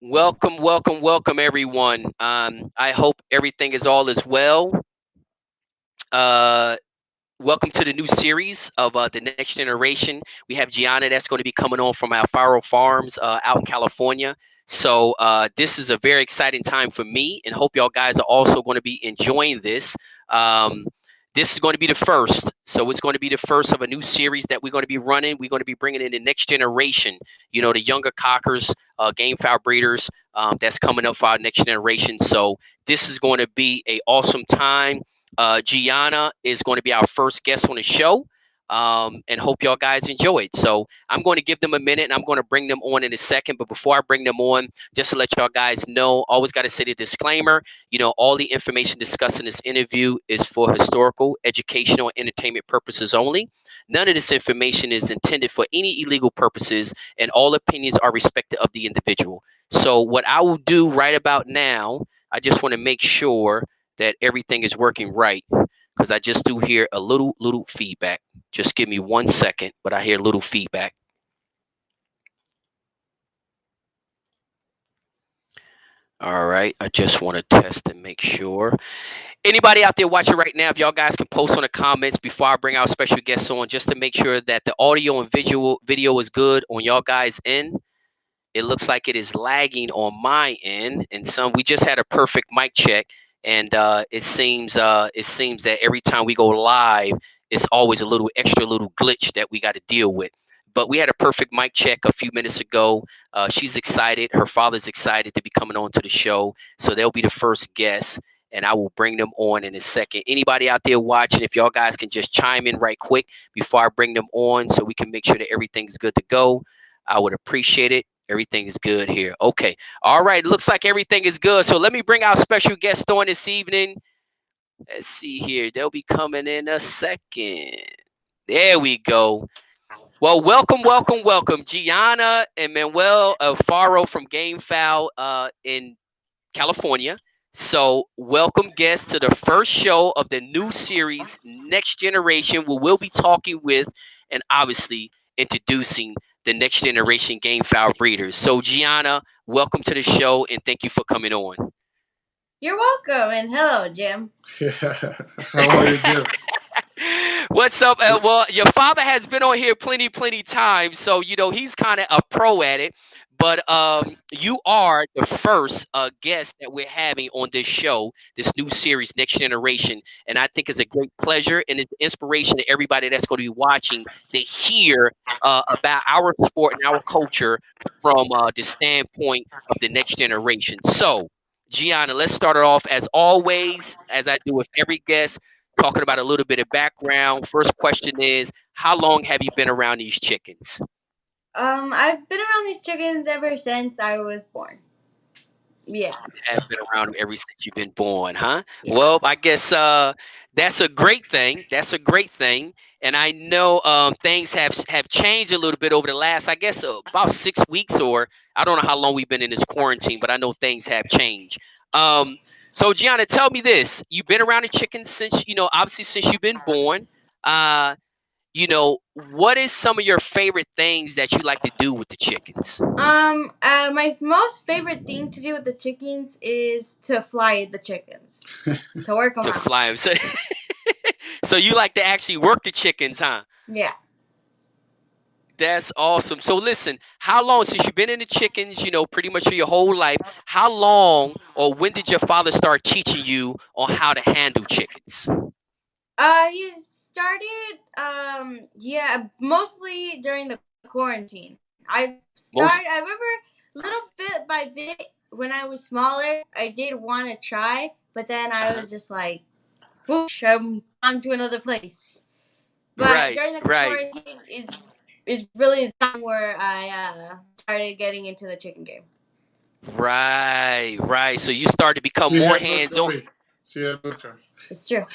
Welcome, everyone. I hope everything is all as well. Uh, Welcome to the new series of the next generation. We have Gianna that's going to be coming on from Alfaro Farms out in California. So this is a very exciting time for me, and hope y'all guys are also going to be enjoying this. Um, this is going to be the first, so it's going to be the first of a new series that we're going to be running. We're going to be bringing in the next generation. You know, the younger cockers, game fowl breeders that's coming up for our next generation. So this is going to be a awesome time. Gianna is going to be our first guest on the show. And hope y'all guys enjoy it. So I'm going to give them a minute and I'm going to bring them on in a second. But before I bring them on, just to let y'all guys know, always got to say the disclaimer. You know, all the information discussed in this interview is for historical, educational, entertainment purposes only. None of this information is intended for any illegal purposes, and all opinions are respected of the individual. So, what I will do right about now, I just want to make sure that everything is working right because I just do hear a little feedback. Just give me 1 second, but I hear a little feedback. All right, I just want to test and make sure. Anybody out there watching right now, if y'all guys can post on the comments before I bring our special guests on, just to make sure that the audio and visual video is good on y'all guys' end. It looks like it is lagging on my end, and some we just had a perfect mic check, and it seems that every time we go live, it's always a little extra little glitch that we got to deal with. But we had a perfect mic check a few minutes ago. She's excited. Her father's excited to be coming on to the show, so they'll be the first guest. And I will bring them on in a second. Anybody out there watching, if y'all guys can just chime in right quick before I bring them on so we can make sure that everything's good to go, I would appreciate it. Everything is good here. Okay. All right. Looks like everything is good. So let me bring our special guest on this evening. Let's see here. They'll be coming in a second. There we go. Well, welcome, Gianna and Manuel Alfaro from Gamefarm in California. So, welcome guests to the first show of the new series, Next Generation, where we'll be talking with and obviously introducing the next generation game fowl breeders. So, Gianna, welcome to the show and thank you for coming on. You're welcome, and hello, Jim. How are you, Jim? What's up? Well, your father has been on here plenty times, so you know he's kind of a pro at it. But you are the first guest that we're having on this show, this new series, Next Generation, and I think it's a great pleasure and it's an inspiration to everybody that's going to be watching to hear about our sport and our culture from the standpoint of the next generation. So, Gianna, let's start it off as always, as I do with every guest talking about a little bit of background. First question is, how long have you been around these chickens? I've been around these chickens ever since I was born. Yeah. Have been around them ever since you've been born, huh? Yeah. Well, I guess that's a great thing. That's a great thing. And I know things have changed a little bit over the last, I guess, about 6 weeks, or I don't know how long we've been in this quarantine, but I know things have changed. Um, so, Gianna, tell me this: you've been around the chickens since, obviously since you've been born. Uh, what is some of your favorite things that you like to do with the chickens? My most favorite thing to do with the chickens is to fly the chickens, to work them To out. fly them. So you like to actually work the chickens, huh? Yeah. That's awesome. So listen, how long since you've been in the chickens, pretty much your whole life, how long or when did your father start teaching you on how to handle chickens? He started, mostly during the quarantine. Most I remember little bit by bit when I was smaller, I did want to try, but then I uh was just like, whoosh, I'm on to another place. But Right, during the right, quarantine is really the time where I started getting into the chicken game. right. So you start to become She more had no hands-on. choice. She had no choice. It's true.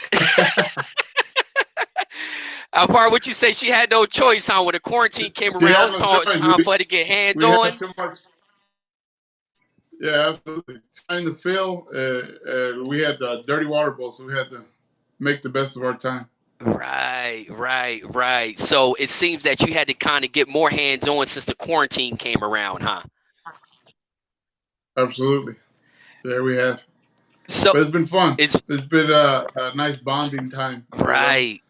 How far would you say she had no choice, huh? When the quarantine came She around, had it's no time choice. for her to get We had hands-on. too much. Yeah, absolutely. Time to fill. We had the dirty water bowl, so we had to make the best of our time. Right. So it seems that you had to kind of get more hands-on since the quarantine came around, huh? Absolutely. Yeah, we have. So But it's been fun. it's It's been a nice bonding time. You know, right.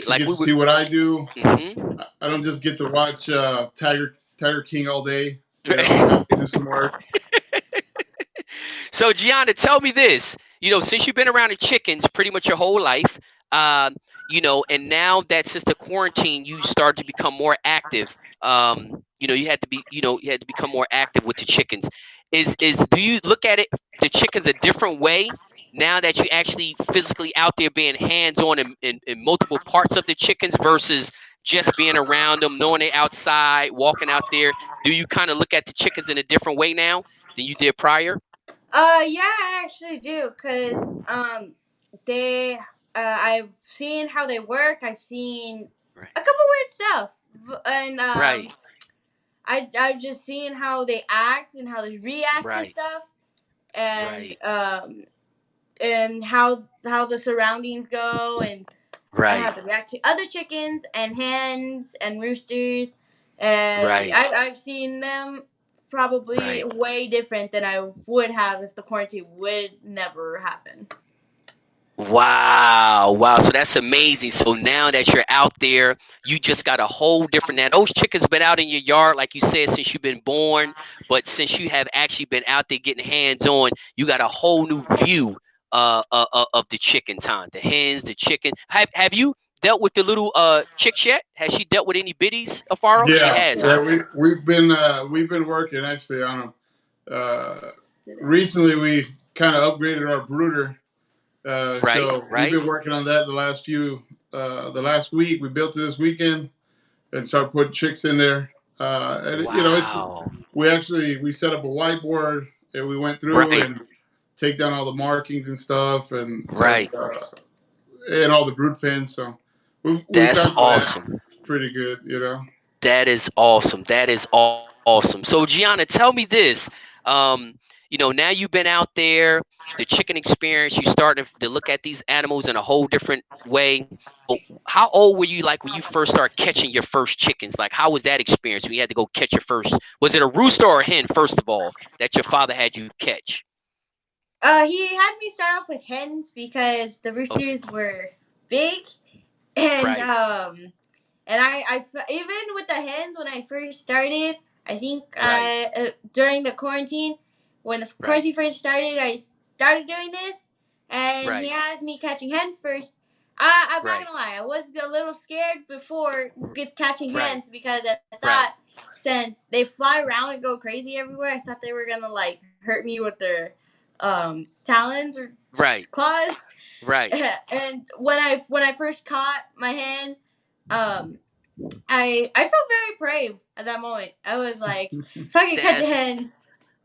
she Like gets we to would. see what I do. Mhm. I don't just get to watch Tiger King all day. You know, I have to do some work. So Gianna, tell me this. Since you've been around the chickens pretty much your whole life, um, and now that since the quarantine, you started to become more active. You had to become more active with the chickens. Is do you look at it the chickens a different way now that you actually physically out there being hands on in multiple parts of the chickens versus just being around them, knowing they outside, walking out there? Do you kind of look at the chickens in a different way now than you did prior? Yeah, I actually do, cause they I've seen how they work. I've seen Right. a couple weird stuff, and Right. I've just seen how they act and how they react to Right. stuff, and Right. how the surroundings go, and how Right. they react to other chickens and hens and roosters, and Right. I've seen them probably Right. way different than I would have if the quarantine would never happen. Wow. Wow. So that's amazing. So now that you're out there, you just got a whole different now. Those chickens been out in your yard, like you said, since you've been born. But since you have actually been out there getting hands on, you got a whole new view of the chickens, huh? The hens, the chicken. Have you dealt with the little chicks yet? Has she dealt with any biddies, Afaro? She Yeah, has, huh? yeah. We've been working actually on them. Recently, we kind of upgraded our brooder. Right. So we've Right. been working on that the last week. We built it this weekend and started putting chicks in there. And it's Wow. we set up a whiteboard and we went through Right. and take down all the markings and stuff Right. and all the brood pens. So we've That's gotten that awesome. pretty good. That is awesome. That is awesome. So Gianna, tell me this. Um, now you've been out there, the chicken experience, you start to look at these animals in a whole different way. How old were you like when you first started catching your first chickens? Like how was that experience when you had to go catch your first? Was it a rooster or a hen, first of all, that your father had you catch? He had me start off with hens because the Okay. roosters were big, and Right. even with the hens when I first started, I think Right. during the quarantine, when the Right. quarantine first started, I started doing this, and he Right. has me catching hens first. I'm not Right. gonna lie, I was a little scared before with catching Right. hens because I thought Right. since they fly around and go crazy everywhere, I thought they were gonna like hurt me with their talons or Right. claws. Right. And when I first caught my hen, um, I felt very brave at that moment. I was like, if I can catch a That's hen,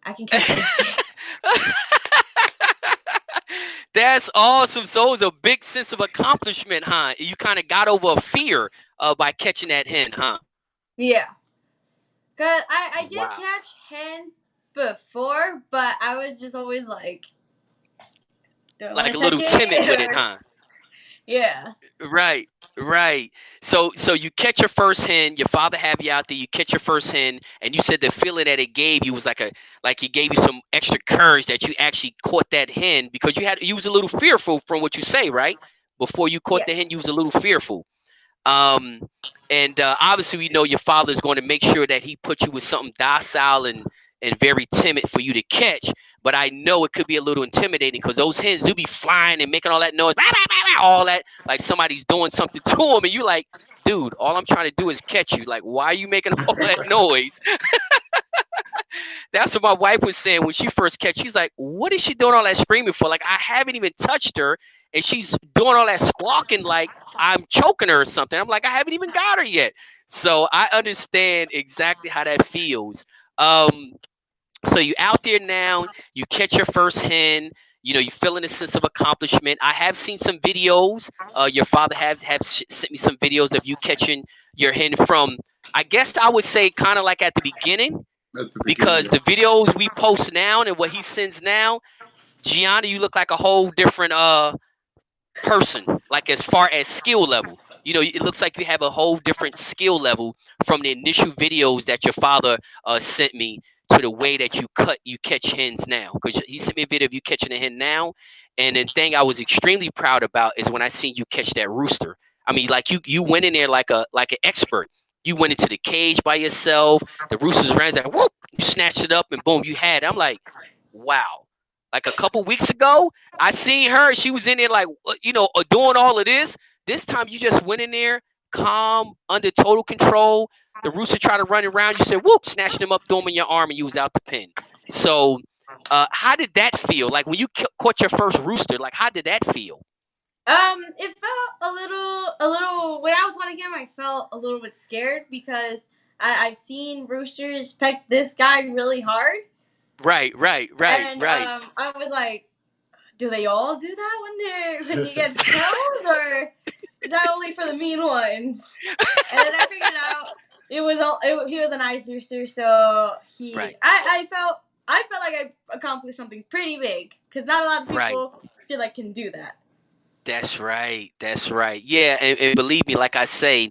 I can catch a rooster. That's awesome. So it was a big sense of accomplishment, huh? You kind of got over a fear by catching that hen, huh? Yeah, cause I did Wow. catch hens before, but I was just always like, do I Like want a to touch little timid with it? it, Or, huh? yeah, Right, right. So you catch your first hen. Your father have you out there. You catch your first hen, and you said the feeling that it gave you was like he gave you some extra courage that you actually caught that hen because you was a little fearful from what you say, right? Before you caught yeah, the hen, you was a little fearful. Um, and obviously, we know your father's going to make sure that he put you with something docile and very timid for you to catch. But I know it could be a little intimidating because those hens do be flying and making all that noise, all that like somebody's doing something to them, and you like, dude, all I'm trying to do is catch you. Like, why are you making all that noise? That's what my wife was saying when she first catch. She's like, "What is she doing all that screaming for? Like, I haven't even touched her, and she's doing all that squawking like I'm choking her or something." I'm like, "I haven't even got her yet." So I understand exactly how that feels. Um, so you out there now, you catch your first hen. You feeling a sense of accomplishment. I have seen some videos. Your father have sent me some videos of you catching your hen from. I guess I would say kind of like at the beginning At the beginning. because Yeah. the videos we post now and what he sends now, Gianna, you look like a whole different person. Like as far as skill level, it looks like you have a whole different skill level from the initial videos that your father sent me to the way that you catch hens now. Because he sent me a video of you catching a hen now, and the thing I was extremely proud about is when I seen you catch that rooster. I mean, like you went in there like an expert. You went into the cage by yourself. The roosters ran like whoop. You snatched it up and boom, you had it. I'm like, wow. Like a couple weeks ago, I seen her. She was in there like doing all of this. This time you just went in there, calm, under total control. The rooster tried to run around. You said, whoop, snatched him up, threw him in your arm, and you was out the pen. So, how did that feel? Like when you caught your first rooster, like how did that feel? It felt a little. When I was hunting him, I felt a little bit scared because I've seen roosters peck this guy really hard. Right, right, right, And right. I was like, do they all do that when you get held, or is that only for the mean ones? And then I figured out he was a nice rooster, so Right, I felt like I accomplished something pretty big because not a lot of right. people feel like can do that. That's right. That's right. Yeah, and believe me, like I say,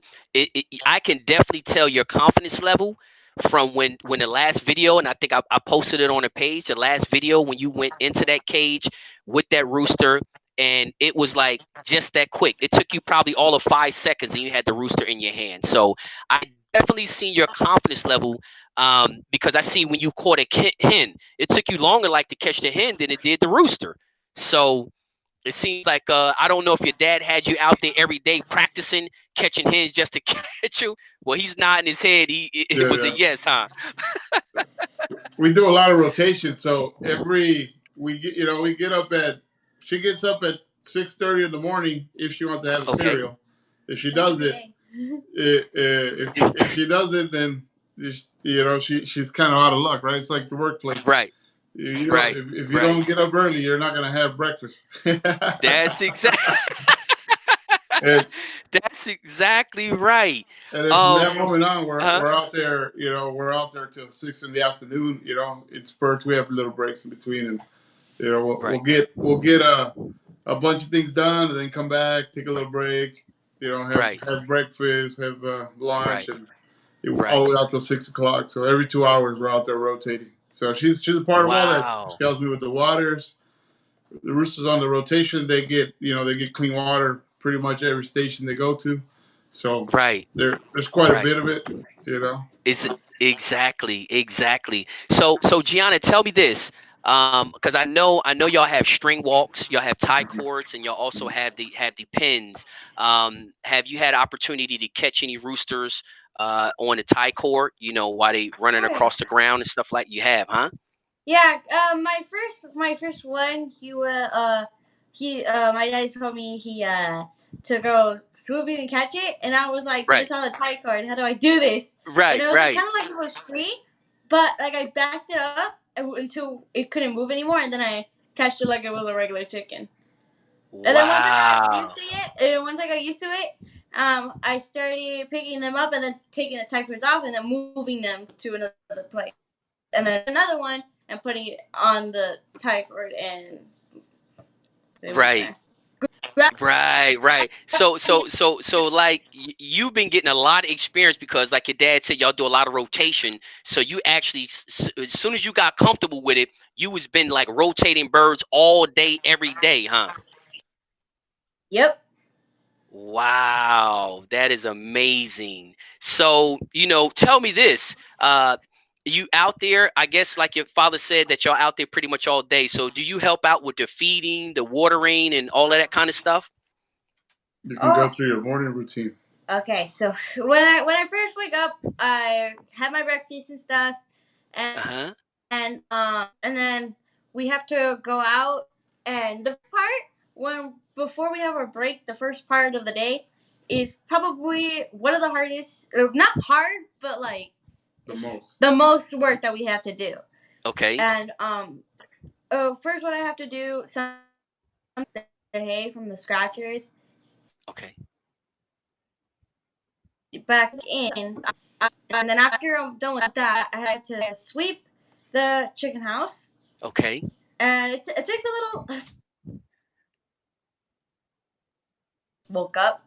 I can definitely tell your confidence level from when the last video, and I think I posted it on the page. The last video when you went into that cage with that rooster, and it was like just that quick. It took you probably all of 5 seconds, and you had the rooster in your hand. So I definitely seen your confidence level, because I see when you caught a hen, it took you longer like to catch the hen than it did the rooster. So it seems like I don't know if your dad had you out there every day practicing catching hens just to catch you. Well, he's nodding his head. It was a Yeah, yes, huh? we do a lot of rotation. So we get up at she gets up at 6:30 in the morning if she wants to have a Okay, cereal. If she That's does every it, day. if she doesn't, then she's kind of out of luck, right? It's like the workplace. right, You know, right, if you right. don't get up early, you're not gonna have breakfast. That's exactly and that's exactly right. and then from that Um, moment on, huh? we're out there. We're out there till 6 in the afternoon. In spurts. We have little breaks in between, and we'll Right, get a bunch of things done, and then come back, take a right, little break. right, Have breakfast, have lunch, right, and all right. the way out till 6 o'clock. So every 2 hours, we're out there rotating. So she's a part of all that. She Wow. helps me with the waters. The roosters on the rotation, they get clean water pretty much every station they go to. So Right, there's quite a right. bit of it. You know. Is exactly, exactly. So Gianna, tell me this, because I know y'all have string walks, y'all have tie cords, and y'all also have the pins. Have you had opportunity to catch any roosters on the tie cord? While they running Oh yeah. across the ground and stuff like you have, huh? Yeah, my first one, my daddy told me to go swooping and catch it, and I was like, but Right, it's on the tie card. How do I do this? And right, it was like right. kind of like it was free, but like I backed it up until it couldn't move anymore, and then I catched it like it was a regular chicken. And then once I got used Wow. to it, I started picking them up and then taking the tie cords off and then moving them to another place. And then another one and putting it on the tie cord and they went Right. there. Right, right. So, like you've been getting a lot of experience because, like your dad said, y'all do a lot of rotation. So you actually, as soon as you got comfortable with it, you was been like rotating birds all day, every day, huh? Yep. Wow, that is amazing. So, tell me this. You out there, I guess like your father said that y'all out there pretty much all day. So do you help out with the feeding, the watering, and all of that kind of stuff? You can go Oh, through your morning routine. okay. So when I first wake up, I have my breakfast and stuff, Uh-huh. and then we have to go out. And the first part, when before we have our break, the first part of the day is probably one of the hardest. Not hard, but like The most. the most work that we have to do. Okay. And first, what I have to do, some the hay from the scratchers Okay. back in, and then after I'm done with that, I have to sweep the chicken house, Okay. and it takes a little. Woke up,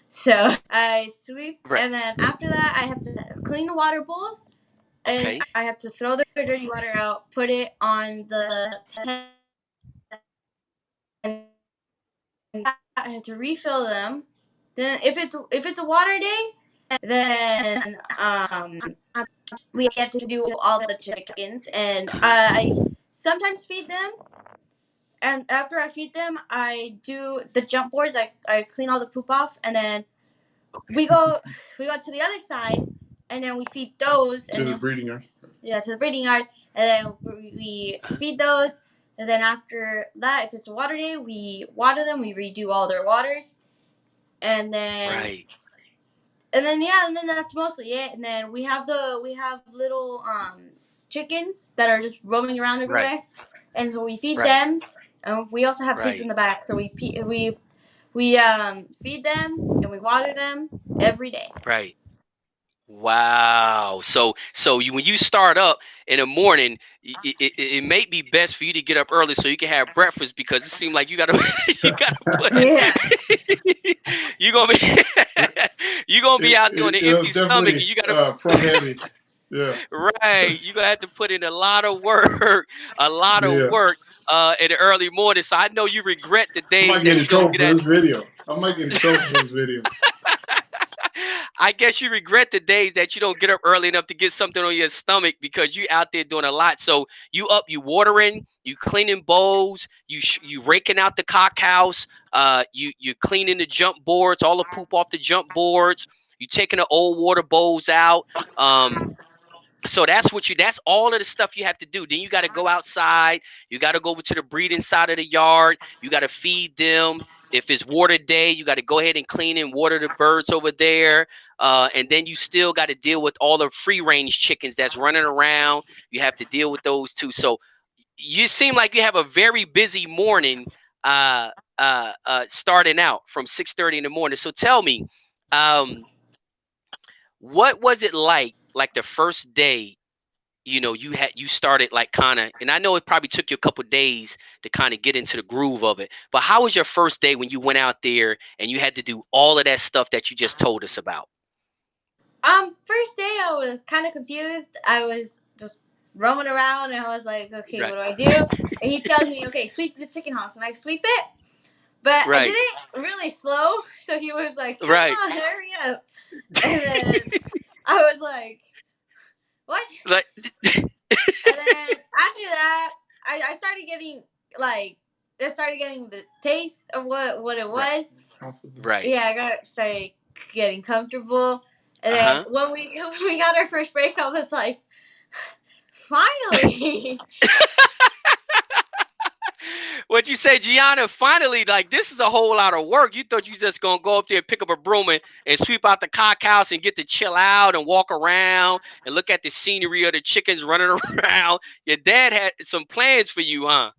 so I sweep, Right. and then after that, I have to clean the water bowls, and Okay. I have to throw the dirty water out, put it on the pen, and I have to refill them. Then if it's a water day, then we have to do all the chickens, and Uh-huh. I sometimes feed them. And after I feed them, I do the jump boards. I clean all the poop off, and then Okay. we go we go to the other side, and then we feed those, to and the then breeding yard. yeah, to the breeding yard, and then we Uh-huh. feed those, and then after that, if it's a water day, we water them. We redo all their waters, and then Right. yeah, and then that's mostly it. And then we have little chickens that are just roaming around Right. everywhere, and so we feed Right. them. We also have pigs in Right. the back, so we feed them and we water them every day. Right. Wow. So you when you start up in the morning, it may be best for you to get up early so you can have breakfast because it seems like you gotta you gotta put Yeah. you gonna be you gonna be It, out there on it, an it empty was stomach and definitely you gotta front heavy. Yeah. right. You're gonna have to put in a lot of work, a lot of Yeah. work in the early morning. So I know you regret the I days might get that in you don't trouble get for at this video. I might get in trouble for this video. I guess you regret the days that you don't get up early enough to get something on your stomach because you out there doing a lot. So you up, you watering, you cleaning bowls, you raking out the cock house, you cleaning the jump boards, all the poop off the jump boards, you taking the old water bowls out. So that's all of the stuff you have to do. Then you got to go outside. You got to go over to the breeding side of the yard. You got to feed them. If it's water day, you got to go ahead and clean and water the birds over there. And then you still got to deal with all the free range chickens that's running around. You have to deal with those too. So you seem like you have a very busy morning starting out from 6:30 in the morning. So tell me, um, what was it like the first day you started like kind of, and I know it probably took you a couple days to kind of get into the groove of it, but how was your first day when you went out there and you had to do all of that stuff that you just told us about? First day I was kind of confused. I was just roaming around, and I was like, okay, what Right. do I do? And he tells me, okay, sweep the chicken house, and I sweep it. But I did Right. it really slow, so he was like, come Right. on, hurry up. And then I was like, what? Like And then after that, I started getting like I started getting the taste of what it right. was. Comfortable. Right. Yeah, I got started getting comfortable. And then Uh-huh. when when we got our first break, I was like, finally. What'd you say, Gianna? Finally, like this is a whole lot of work. You thought you just gonna go up there and pick up a broom and sweep out the cock house and get to chill out and walk around and look at the scenery of the chickens running around. Your dad had some plans for you, huh?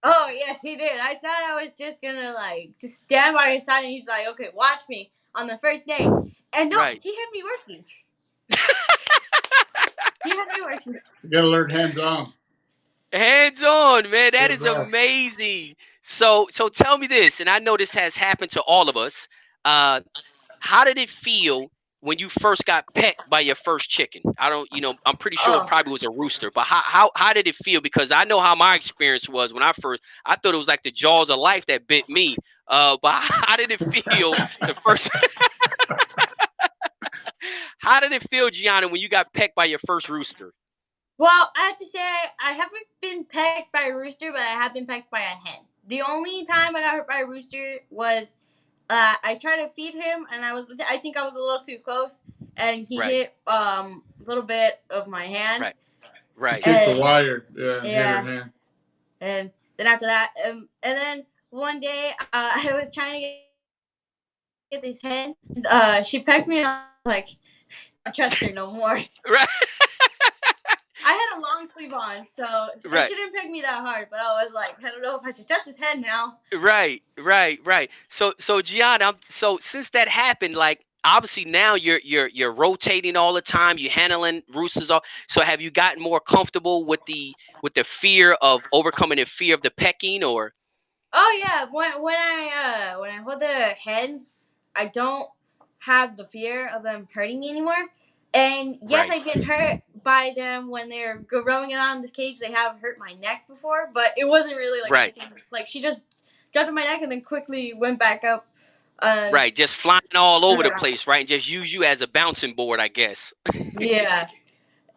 Oh yes, he did. I thought I was just gonna like just stand by his side, and he's like, okay, watch me on the first day. And no, Right. he had me working. He had me working. You gotta learn hands on. Hands on, man. That Hands is on. amazing. So tell me this, and I know this has happened to all of us. Uh, how did it feel when you first got pecked by your first chicken? I don't, I'm pretty sure it Oh, probably was a rooster, but how did it feel? Because I know how my experience was when I thought it was like the jaws of life that bit me. But how did it feel the first? How did it feel, Gianna, when you got pecked by your first rooster? well, I have to say I haven't been pecked by a rooster, but I have been pecked by a hen. The only time I got hurt by a rooster was I tried to feed him, and I think I was a little too close, and he Right, hit a little bit of my hand, right, You right. kicked the and wire. Yeah, and hit her yeah, hand. and then after that, and then one day I was trying to get this hen. She pecked me, and I was like, I don't trust her no more. Right, I had a long sleeve on, so it right. shouldn't pick me that hard. But I was like, I don't know if I should trust his head now. Right. So Gianna, so since that happened, like obviously now you're rotating all the time. You're handling roosters all. So have you gotten more comfortable with the fear of overcoming the fear of the pecking, or Oh yeah, when I hold the hens, I don't have the fear of them hurting me anymore. And yes, right, I've been hurt, by them when they're roaming around the cage. They have hurt my neck before, but it wasn't really like Right. anything. Like she just jumped on my neck and then quickly went back up. Right. Just flying all over the Yeah. place, right? And just use you as a bouncing board, I guess. Yeah,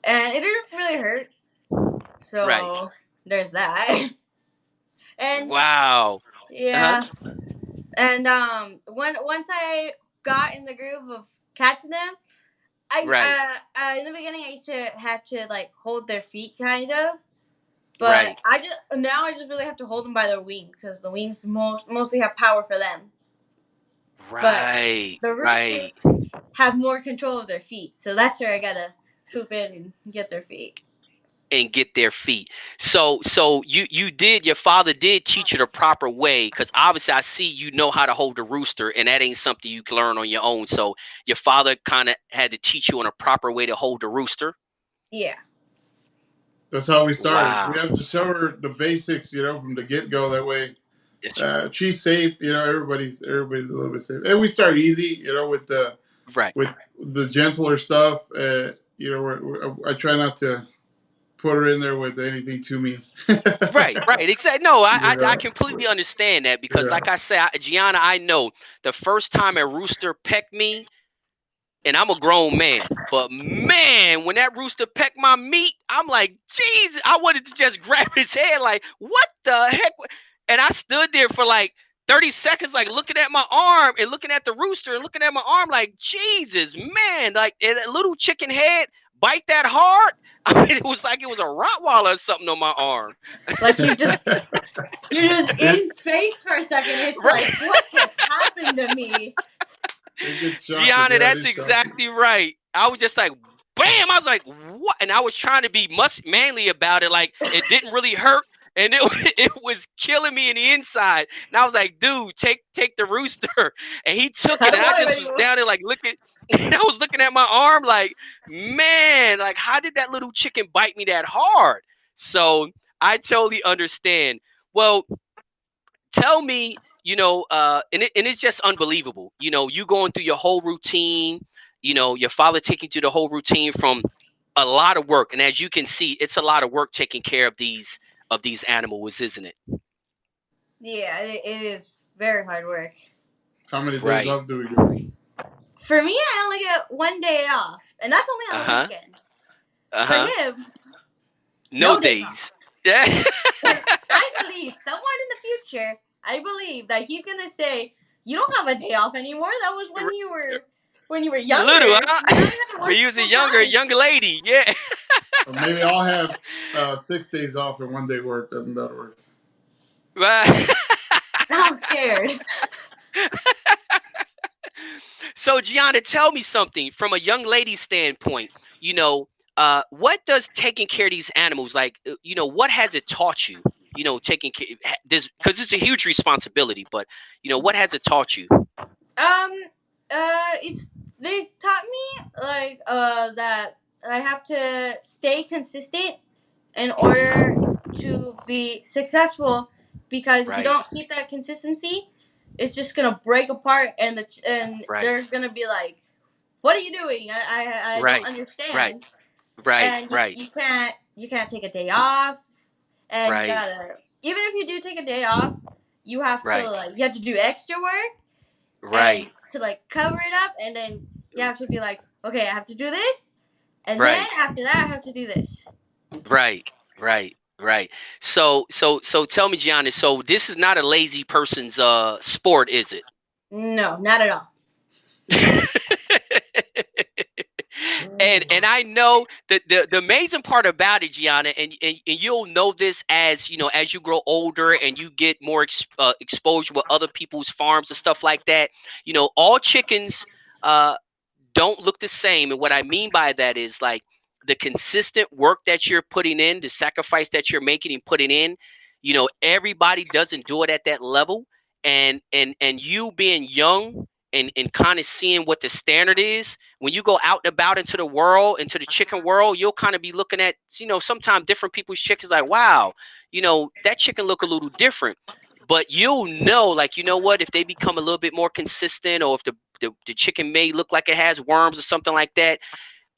and it didn't really hurt. Right. So there's that. And Wow. Uh-huh. yeah, and once I got in the groove of catching them, Right. in the beginning I used to have to like hold their feet kind of, but Right. I just really have to hold them by their wings because the wings mostly have power for them, but Right. the Right. roosters have more control of their feet, so that's where I gotta swoop in and get their feet. And get their feet. So your father did teach you the proper way, because obviously I see you know how to hold a rooster, and that ain't something you can learn on your own. So your father kind of had to teach you on a proper way to hold a rooster. Yeah. That's how we started. Wow. We have to show her the basics, from the get go. That way, That's she's safe. Everybody's a little bit safe. And we start easy, right. with the gentler stuff. I try not to put her in there with anything too mean. Right, right, exactly. No, I Yeah, completely understand that, because, yeah. like I said, Gianna, I know the first time a rooster pecked me, and I'm a grown man, but man, when that rooster pecked my meat, I'm like, Jesus, I wanted to just grab his head, like, what the heck? And I stood there for like 30 seconds, like looking at my arm and looking at the rooster and looking at my arm, like, Jesus, man, like, and a little chicken head bite that hard. I mean, it was like it was a Rottweiler or something on my arm. Like you're just it, in space for a second. It's Right. like, what just happened to me? it gets shocking. Gianna, Yeah, it that's is shocking. exactly right. I was just like, bam! I was like, what? And I was trying to be manly about it, like it didn't really hurt, and it it was killing me in the inside. And I was like, dude, take the rooster, and he took I it, don't and I want him just was anymore. down there like looking. And I was looking at my arm like, man, like how did that little chicken bite me that hard? So I totally understand. Well, tell me, and it's just unbelievable. You going through your whole routine, your father taking you through the whole routine from a lot of work. And as you can see, it's a lot of work taking care of these animals, isn't it? Yeah, it is very hard work. How many days Right. off do we get? For me, I only get one day off, and that's only on the Uh-huh. weekend. For Uh-huh. him, No no days off. days. Yeah. And I believe someone in the future, I believe that he's gonna say, "You don't have a day off anymore. That was when you were Little, younger. huh? Now you have to When work you was a full time." younger lady. Yeah. Or maybe I'll have 6 days off and 1 day work. Doesn't that work? Right. Now I'm scared. So, Gianna, tell me something from a young lady's standpoint. What does taking care of these animals, like, what has it taught you? Taking care this, because it's a huge responsibility. But what has it taught you? Um, it's they taught me like that I have to stay consistent in order to be successful, because if you Right, don't keep that consistency, it's just gonna break apart, and and right, they're gonna be like, "What are you doing? I don't right, right, understand." right, And right, you can't take a day off, and you right, gotta, even if you do take a day off, right, you have to do extra work and right, to like cover it up, and then you have to be like, okay, I have to do this, and then right, after that I have to do this. right, right, right. So tell me, Gianna. So this is not a lazy person's sport, is it? No, not at all. And I know that the amazing part about it, Gianna, and you'll know this as as you grow older and you get more exposure with other people's farms and stuff like that. All chickens uh, don't look the same, and what I mean by that is like the consistent work that you're putting in, the sacrifice that you're making and putting in. Everybody doesn't do it at that level, and you being young and kind of seeing what the standard is when you go out and about into the world, into the chicken world, you'll kind of be looking at, sometimes different people's chickens like, wow, that chicken look a little different. But you'll know, like, what, if they become a little bit more consistent, or if the chicken may look like it has worms or something like that,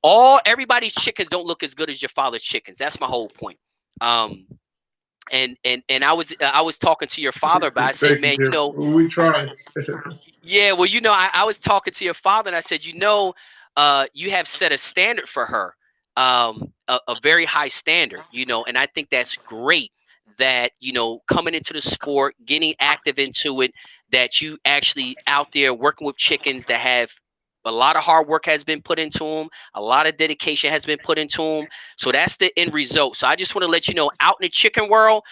Everybody's chickens don't look as good as your father's chickens. That's my whole point. Um, and I was talking to your father, but I said, Thank you, man, Jim. We try. yeah, well, I was talking to your father, and I said, you have set a standard for her, a very high standard, and I think that's great that, coming into the sport, getting active into it, that you actually out there working with chickens that have a lot of hard work has been put into them, a lot of dedication has been put into them. So that's the end result. So I just want to let you know, out in the chicken world,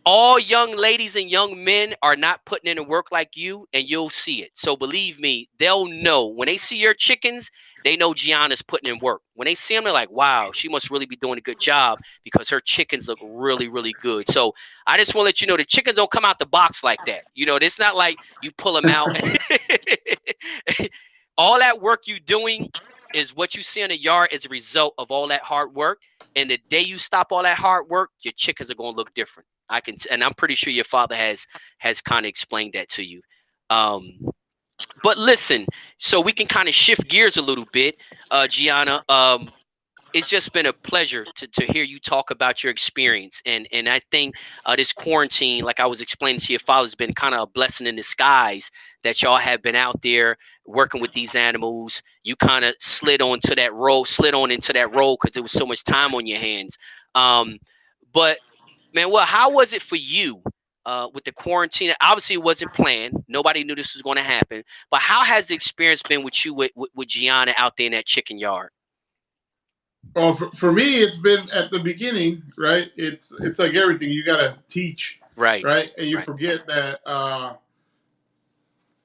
all young ladies and young men are not putting in the work like you, and you'll see it. So believe me, they'll know when they see your chickens. They know Gianna's putting in work. When they see them, they're like, wow, she must really be doing a good job because her chickens look really, really good. So I just want to let you know, the chickens don't come out the box like that. It's not like you pull them out. All that work you doing is what you see in the yard is a result of all that hard work. And the day you stop all that hard work, your chickens are going to look different. And I'm pretty sure your father has kind of explained that to you. Um, but listen, so we can kind of shift gears a little bit, Gianna. It's just been a pleasure to hear you talk about your experience. And I think this quarantine, like I was explaining to your father, has been kind of a blessing in disguise that y'all have been out there working with these animals. You kind of slid on into that role because there was so much time on your hands. But man, well, how was it for you with the quarantine? Obviously, it wasn't planned. Nobody knew this was going to happen. But how has the experience been with you with Gianna out there in that chicken yard? Well, for me, it's been at the beginning, right? It's like everything. You gotta teach, Right, right? And you right, forget that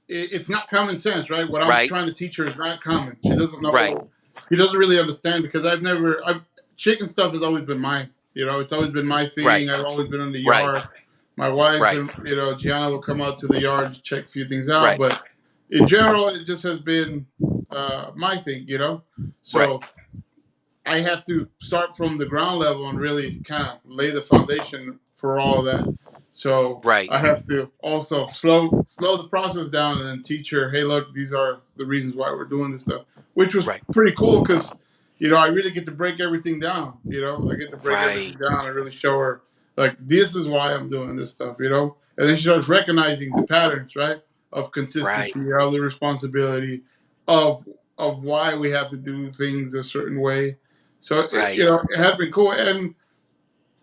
it's not common sense, right? What I'm right, trying to teach her is not common. She doesn't right, know. She doesn't really understand because I've chicken stuff has always been mine. It's always been my right, thing. I've always been in the right, yard. My wife right, and Gianna will come out to the yard to check a few things out, right, but in general, it just has been my thing. right. So I have to start from the ground level and really kind of lay the foundation for all of that. So Right, I have to also slow the process down and then teach her, hey, look, these are the reasons why we're doing this stuff, which was right, pretty cool because I really get to break everything down. I get to break everything right, down and really show her like this is why I'm doing this stuff. And then she starts recognizing the patterns, right, of right, consistency, of the responsibility, of why we have to do things a certain way. So right. it has been cool, and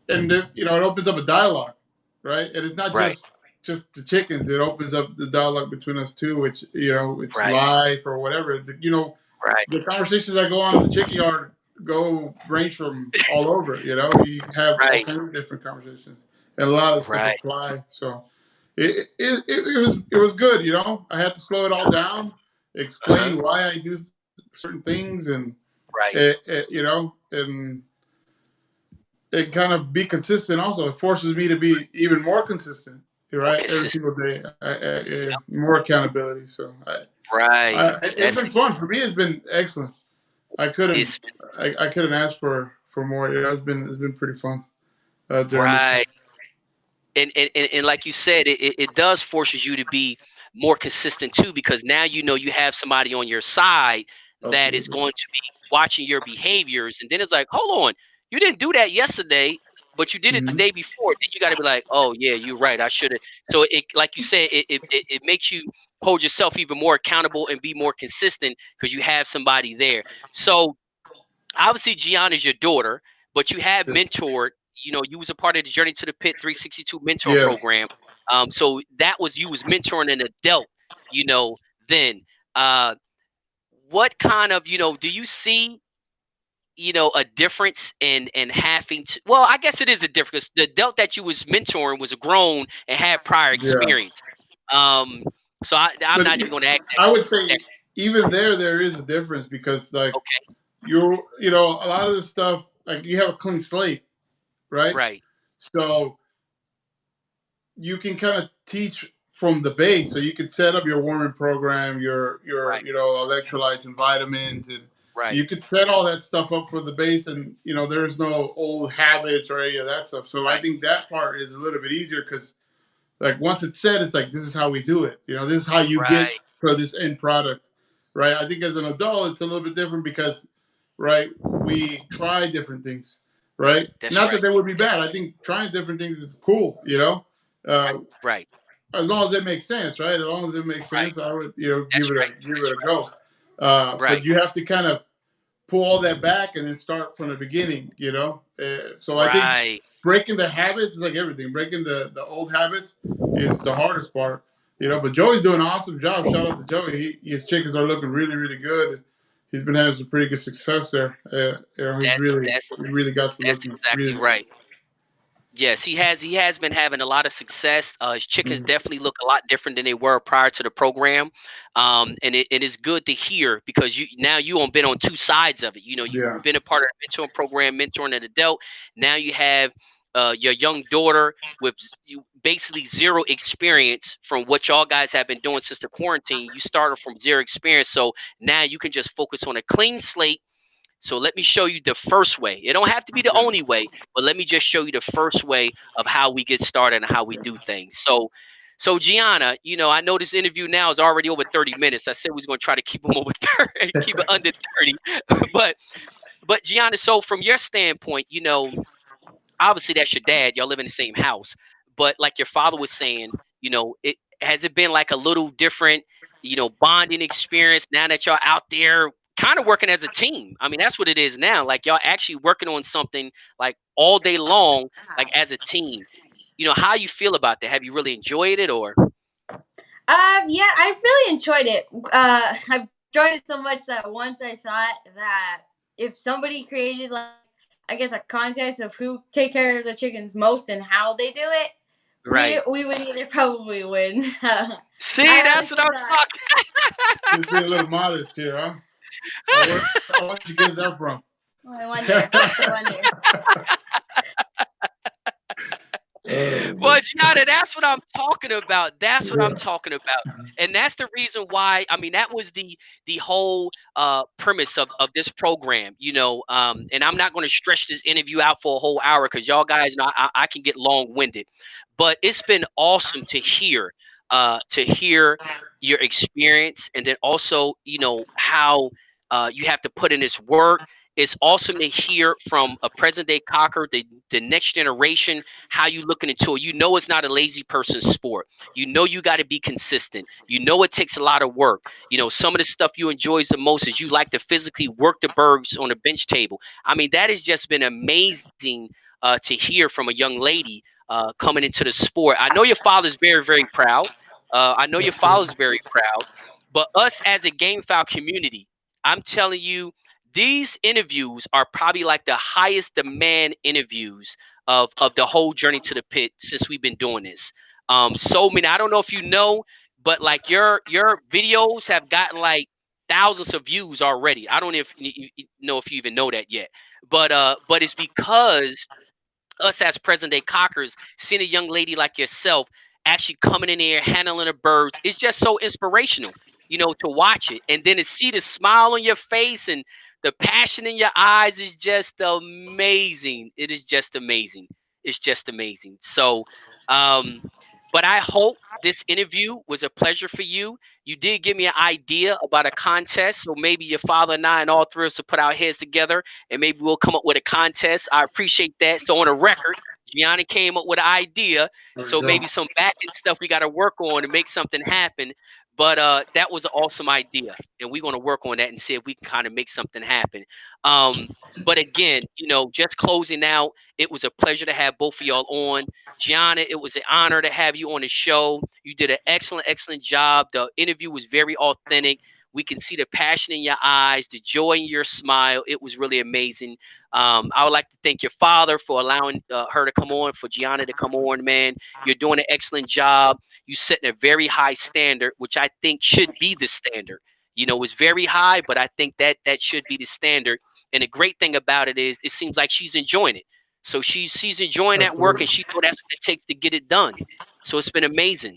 it opens up a dialogue, right? And it's not Right, just the chickens. It opens up the dialogue between us two, which it's right, life or whatever. right, The conversations that go on in the chicken yard go range from all over. You have all right, kinds of different conversations, and a lot of stuff right. apply. So it was good. I had to slow it all down, Uh-huh. explain why I do certain things, and Right. and kind of be consistent. Also, it forces me to be even more consistent, More right? Every consistent. single day, Yep. more accountability. So Right. it's That's been fun for me. It's been excellent. I couldn't it's I couldn't ask for more. It's been pretty fun during this time. right. And like you said, it does forces you to be more consistent too, because now you have somebody on your side that is Absolutely. going to be watching your behaviors, and then it's like, hold on, you didn't do that yesterday, but you did it the Hmm. day before. Then you got to be like, oh yeah, you're right, I should have. So it, like you said, it makes you hold yourself even more accountable and be more consistent because you have somebody there. So obviously Gianna is your daughter, but you have Yes. mentored. You was a part of the Journey to the Pit 362 mentor Yes. program. So that was you was mentoring an adult. You know, then what kind of do you see a difference in having to? Well, I guess it is a difference. The adult that you was mentoring was a grown and had prior Yeah. experience. Um, so I'm But not even going to ask that I would question. say even there is a difference because like Okay, a lot of the stuff like you have a clean slate, right? right, So you can kind of teach from the base. So you could set up your warming program, your right, electrolytes and vitamins, and right, you could set all that stuff up for the base. And there's no old habits or any of that stuff. So I right, think that part is a little bit easier because like once it's set, it's like this is how we do it. This is how you get right, to this end product, right? I think as an adult, it's a little bit different because right, we try different things, right? That's Not that right. they would be That's bad. I think trying different things is cool, you know. right. Uh, Right. as long as it makes sense, right? As long as it makes Right. sense, I would, That's right. give That's it a go. But right. you have to kind of pull all that back and then start from the beginning, you know. So I think Right. breaking the habits is like everything. Breaking the old habits is the hardest part, you know. But Joey's doing an awesome job. Shout out to Joey. His chickens are looking really, really good. He's been having some pretty good success there. You know, That's that's he really got to that's looking exactly really right. nice. Yes, he has. He has been having a lot of success. His chickens Mhm. definitely look a lot different than they were prior to the program, and it is good to hear because you on been on two sides of it. You know, you've Yeah, been a part of the mentoring program, mentoring an adult. Now you have your young daughter with basically zero experience from what y'all guys have been doing since the quarantine. You started from zero experience, so now you can just focus on a clean slate. So let me show you the first way. It don't have to be the yeah. only way, but let me just show you the first way of how we get started and how we do things. So Gianna, I know this interview now is already over 30 minutes. I said we was going to try to keep them over 30, keep it under 30. but but Gianna, so from your standpoint, obviously that's your dad. Y'all live in the same house. But like your father was saying, it has it been like a little different, bonding experience now that y'all out there kind of working as a team. I mean, that's what it is now. Like y'all actually working on something like all day long, like as a team. How you feel about that? Have you really enjoyed it or Yeah, I really enjoyed it. I've enjoyed it so much that once I thought that if somebody created like I guess a contest of who take care of the chickens most and how they do it, right? we would either probably win. See, I that's what honestly I'm thought. She's being a little modest here, huh? Where she gets that from? I wonder. I wonder. Well, Gianna, that's what I'm talking about. That's what I'm Yeah. talking about. And that's the reason why, I mean, that was the whole premise of this program, and I'm not going to stretch this interview out for a whole hour because y'all guys know I can get long-winded. But it's been awesome to hear your experience and then also, how you have to put in this work. It's awesome to hear from a present day cocker, the next generation, how you looking into it. It's not a lazy person's sport. You got to be consistent. It takes a lot of work. Some of the stuff you enjoy the most is you like to physically work the birds on a bench table. I mean, that has just been amazing to hear from a young lady coming into the sport. I know your father's very, very proud. I know your father's very proud. But us as a game foul community, I'm telling you, these interviews are probably like the highest demand interviews of the whole journey to the pit since we've been doing this. So many. I don't know if you know, but like your videos have gotten like thousands of views already. I don't know if you know if you even know that yet, but it's because us as present day cockers, seeing a young lady like yourself actually coming in there handling the birds, it's just so inspirational, to watch it. And then to see the smile on your face and the passion in your eyes is just amazing. It is just amazing. It's just amazing. So, um, but I hope this interview was a pleasure for you. You did give me an idea about a contest. So maybe your father and I and all three of us will put our heads together and maybe we'll come up with a contest. I appreciate that. So on a record, Gianna came up with an idea. There we So go. maybe some back end stuff we got to work on to make something happen. But that was an awesome idea, and we're going to work on that and see if we can kind of make something happen. Um, but again, just closing out, it was a pleasure to have both of y'all on. Gianna, it was an honor to have you on the show. You did an excellent, excellent job. The interview was very authentic. We can see the passion in your eyes, the joy in your smile. It was really amazing. I would like to thank your father for allowing her to come on, for Gianna to come on, man. You're doing an excellent job. You setting a very high standard, which I think should be the standard. It's very high, but I think that should be the standard. And the great thing about it is, it seems like she's enjoying it. So she's enjoying that work, and Absolutely. she knows that's what it takes to get it done. So it's been amazing.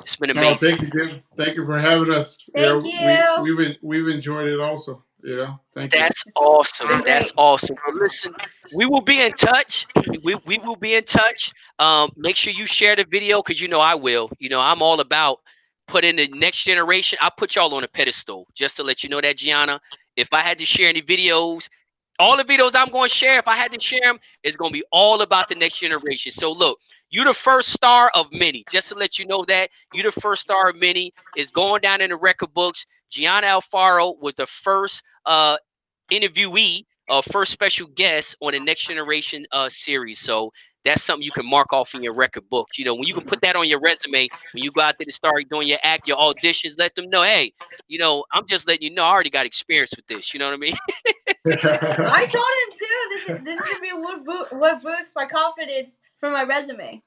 It's been No, amazing. thank you, Jim. Thank you for having us. Thank you. We've enjoyed it also. You know, thank you. That's It's awesome. been That's great. awesome. Well, listen, we will be in touch. We will be in touch. Make sure you share the video because I will. I'm all about put in the next generation. I put y'all on a pedestal just to let you know that, Gianna. If I had to share any videos, all the videos I'm going to share, if I had to share them, it's going to be all about the next generation. So look, you the first star of many. Just to let you know that you the first star of many is going down in the record books. Gianna Alfaro was the first interviewee, first special guest on the Next Generation series. So that's something you can mark off in your record books. You know, when you can put that on your resume, when you go out there to start doing your act, your auditions, let them know, hey, you know, I'm just letting you know I already got experience with this. You know what I mean? I told him too. This is gonna be what boosts my confidence for my resume.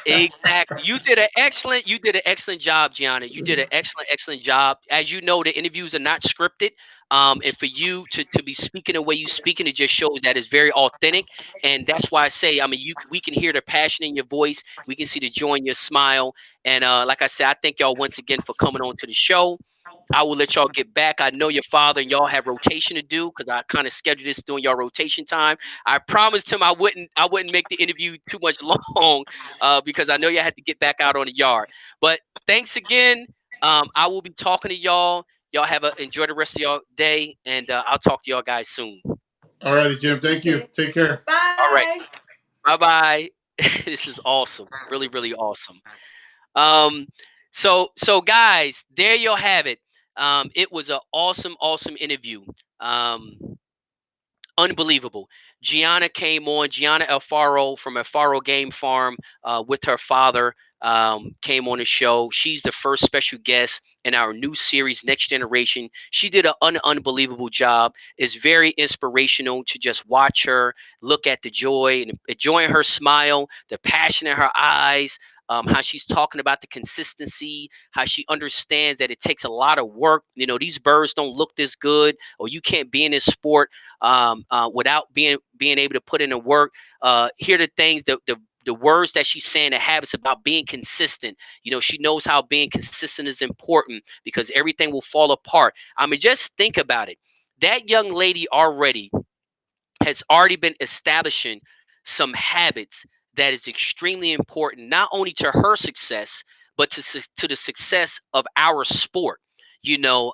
Exactly. You did an excellent job, Gianna. You did an excellent job. As you know, the interviews are not scripted. And for you to be speaking the way you speaking, it just shows that it's very authentic. And that's why I say, I mean, we can hear the passion in your voice. We can see the joy in your smile. And like I said, I thank y'all once again for coming on to the show. I will let y'all get back. I know your father and y'all have rotation to do because I kind of scheduled this during y'all rotation time. I promised him I wouldn't make the interview too much long because I know y'all had to get back out on the yard. But thanks again. I will be talking to y'all. Y'all enjoy the rest of y'all day, and I'll talk to y'all guys soon. All righty, Jim. Thank you. Take care. All right, Bye. bye bye. This is awesome, really, really awesome. Um, so guys, there you'll have it. It was an awesome interview. Um, Unbelievable. Gianna came on. Gianna Alfaro from Alfaro Gamefarm with her father came on the show. She's the first special guest in our new series, Next Generation. She did an unbelievable job. It's very inspirational to just watch her, look at the joy and enjoying her smile, the passion in her eyes. How she's talking about the consistency, how she understands that it takes a lot of work. You know, these birds don't look this good, or you can't be in this sport without being able to put in the work. Hear the things, the words that she's saying, the habits about being consistent. You know, she knows how being consistent is important because everything will fall apart. I mean, just think about it. That young lady has already been establishing some habits that is extremely important, not only to her success, but to the success of our sport, you know,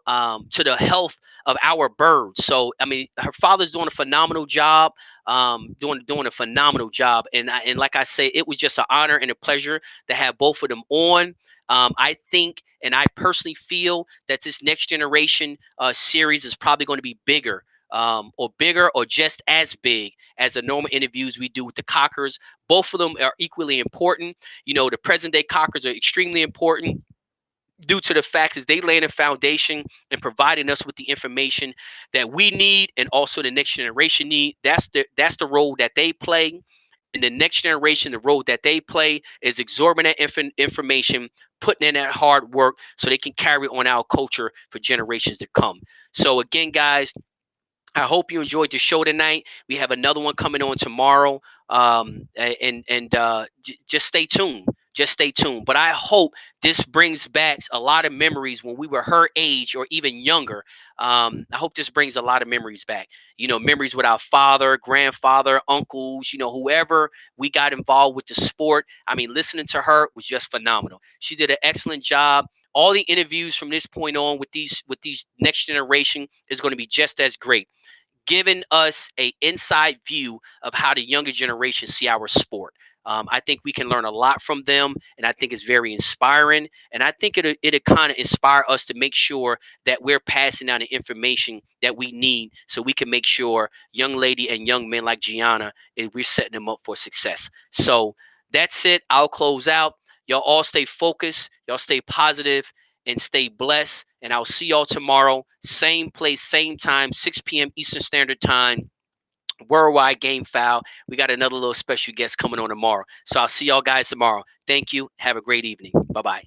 to the health of our birds. So, I mean, her father's doing a phenomenal job, doing a phenomenal job. And like I say, it was just an honor and a pleasure to have both of them on. I think, and I personally feel that this next generation series is probably going to be bigger or just as big as the normal interviews we do with the Cockers. Both of them are equally important. You know, the present day Cockers are extremely important due to the fact is they laying a foundation and providing us with the information that we need and also the next generation need. That's the role that they play. And the next generation, the role that they play is exorbitant information, putting in that hard work so they can carry on our culture for generations to come. So again, guys, I hope you enjoyed the show tonight. We have another one coming on tomorrow. Just stay tuned. Just stay tuned. But I hope this brings back a lot of memories when we were her age or even younger. I hope this brings a lot of memories back. You know, memories with our father, grandfather, uncles, you know, whoever we got involved with the sport. I mean, listening to her was just phenomenal. She did an excellent job. All the interviews from this point on with these next generation is going to be just as great, giving us a inside view of how the younger generation see our sport. I think we can learn a lot from them, and I think it's very inspiring. And I think it'll kind of inspire us to make sure that we're passing down the information that we need, so we can make sure young lady and young men like Gianna, we're setting them up for success. So that's it. I'll close out. Y'all all stay focused. Y'all stay positive and stay blessed. And I'll see y'all tomorrow. Same place, same time, 6 p.m. Eastern Standard Time. Worldwide Game Foul. We got another little special guest coming on tomorrow. So I'll see y'all guys tomorrow. Thank you. Have a great evening. Bye bye.